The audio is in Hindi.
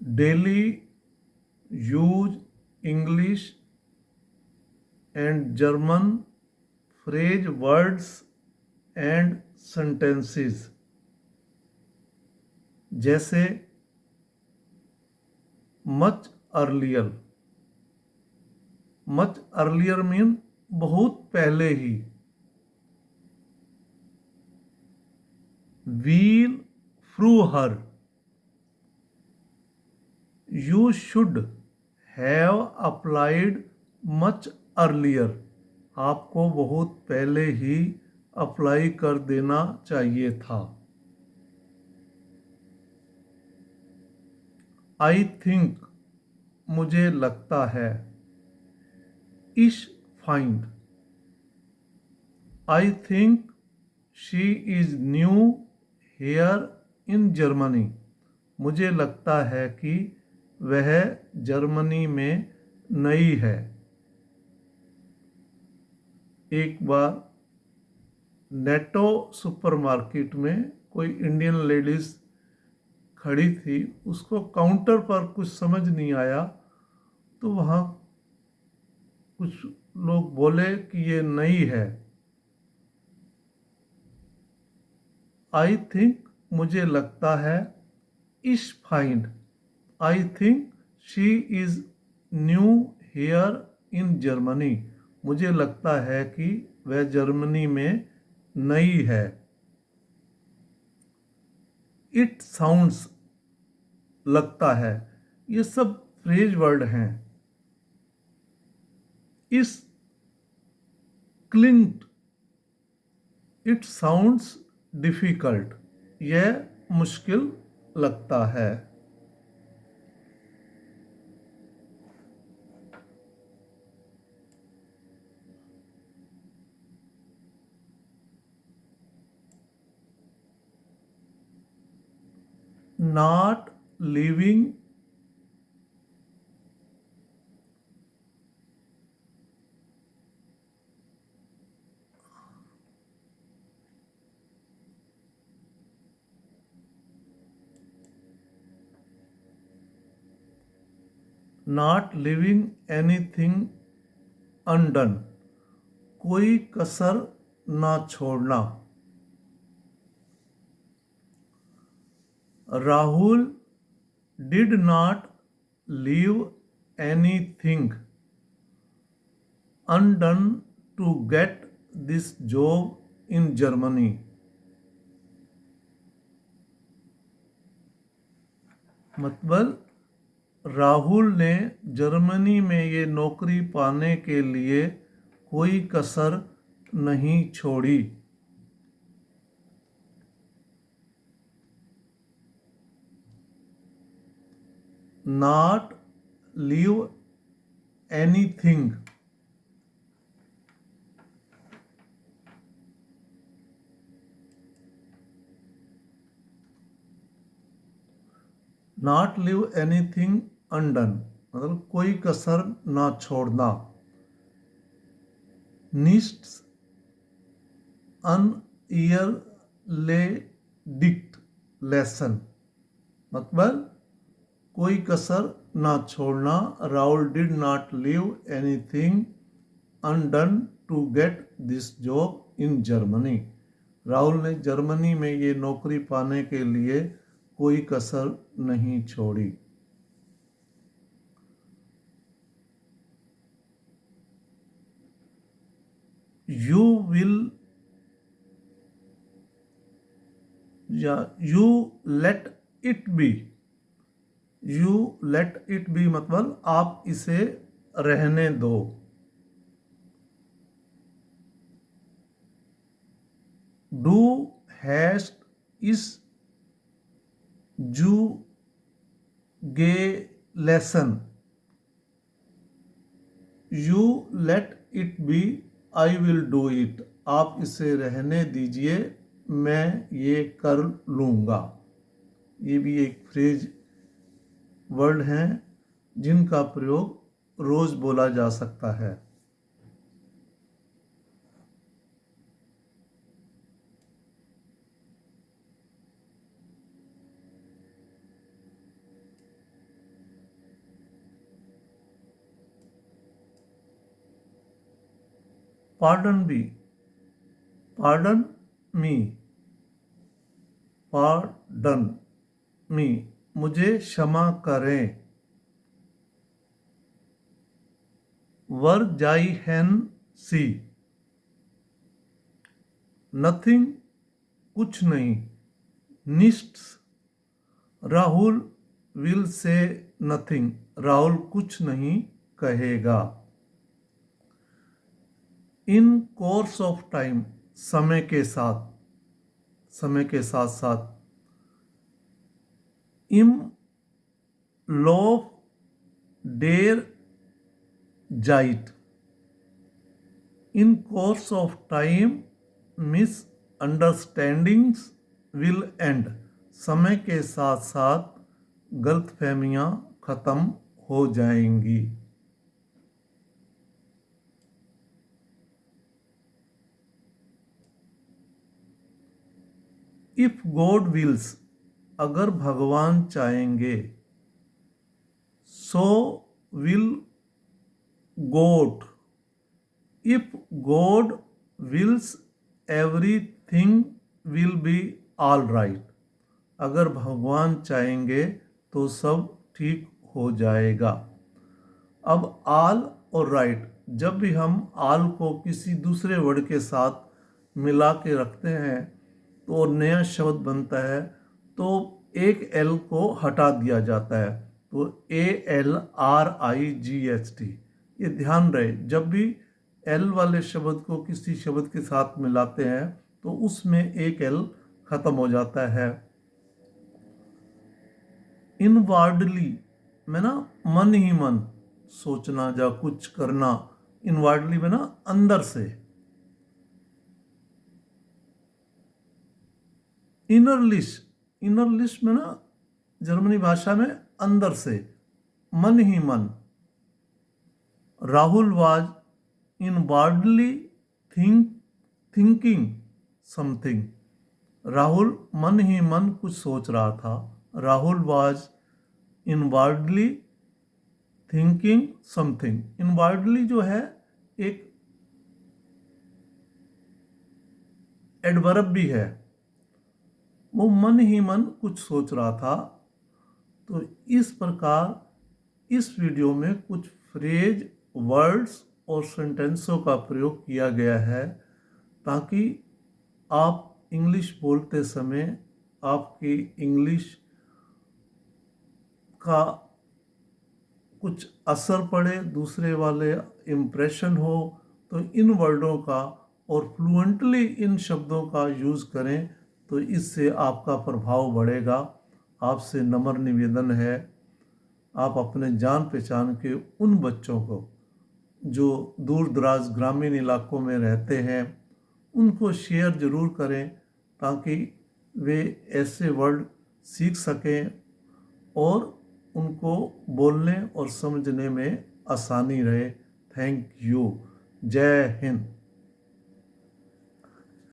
daily use English and German phrase words and sentences जैसे much earlier. much earlier mean बहुत पहले ही. We'll through her. You should have applied much earlier. आपको बहुत पहले ही अप्लाई कर देना चाहिए था. I think मुझे लगता है. Is find. I think she is new here in Germany. मुझे लगता है कि वह जर्मनी में नई है. एक बार नेटो सुपरमार्केट में कोई इंडियन लेडीज खड़ी थी. उसको काउंटर पर कुछ समझ नहीं आया तो वहाँ कुछ लोग बोले कि ये नई है. आई थिंक मुझे लगता है. इस find. I think she is new here in Germany. मुझे लगता है कि वह जर्मनी में नई है. इट साउंड्स लगता है. ये सब फ्रेज वर्ड हैं. इस क्लिंट. It sounds difficult. यह मुश्किल लगता है. not leaving not leaving anything undone. कोई कसर ना छोड़ना. Rahul did not leave anything undone to get this job in Germany. मतलब राहुल ने जर्मनी में ये नौकरी पाने के लिए कोई कसर नहीं छोड़ी. not leave anything. not leave anything undone मतलब कोई कसर ना छोड़ना. needs an yearly dict lesson मतलब कोई कसर ना छोड़ना. Rahul did not leave anything undone to get this job in Germany. Rahul ने जर्मनी में ये नौकरी पाने के लिए कोई कसर नहीं छोड़ी. यू विल या you let it be. You let it be मतलब आप इसे रहने दो. डू हैस्ट इस जू गे लेसन. You let it be I will do it. आप इसे रहने दीजिए मैं ये कर लूँगा. ये भी एक फ्रेज वर्ड हैं जिनका प्रयोग रोज बोला जा सकता है. Pardon be, pardon me, pardon me, मुझे क्षमा करें। वर जाई हैन सी, नथिंग, कुछ नहीं। निस्ट्स, Rahul will say nothing, Rahul कुछ नहीं कहेगा। इन कोर्स ऑफ टाइम, समय के साथ, समय के साथ साथ। इम लोफ डेर जाइट, in course of time misunderstandings will end, समय के साथ साथ गलतफहमियां खत्म हो जाएंगी। इफ गॉड विल्स, अगर भगवान चाहेंगे। So will got, if God wills everything will be all right, अगर भगवान चाहेंगे तो सब ठीक हो जाएगा। अब ऑल और राइट, जब भी हम ऑल को किसी दूसरे वर्ड के साथ मिला के रखते हैं तो नया शब्द बनता है, तो एक एल को हटा दिया जाता है, तो ALRIGHT। ये ध्यान रहे, जब भी एल वाले शब्द को किसी शब्द के साथ मिलाते हैं तो उसमें एक एल खत्म हो जाता है। इनवार्डली में ना मन ही मन सोचना या कुछ करना, इनवार्डली में ना अंदर से। इनरलिश, इनरलिश में ना जर्मनी भाषा में अंदर से, मन ही मन। Rahul was inwardly thinking something, Rahul मन ही मन कुछ सोच रहा था। Rahul was inwardly thinking something, inwardly जो है एक एडवर्ब भी है, वो मन ही मन कुछ सोच रहा था। तो इस प्रकार इस वीडियो में कुछ फ्रेज, वर्ड्स और सेंटेंसों का प्रयोग किया गया है ताकि आप इंग्लिश बोलते समय आपकी इंग्लिश का कुछ असर पड़े, दूसरे वाले इम्प्रेशन हो, तो इन वर्डों का और फ्लुएंटली इन शब्दों का यूज़ करें, तो इससे आपका प्रभाव बढ़ेगा। आपसे नम्र निवेदन है, आप अपने जान पहचान के उन बच्चों को जो दूर दराज ग्रामीण इलाकों में रहते हैं उनको शेयर ज़रूर करें ताकि वे ऐसे वर्ड सीख सकें और उनको बोलने और समझने में आसानी रहे। Thank you. जय हिंद।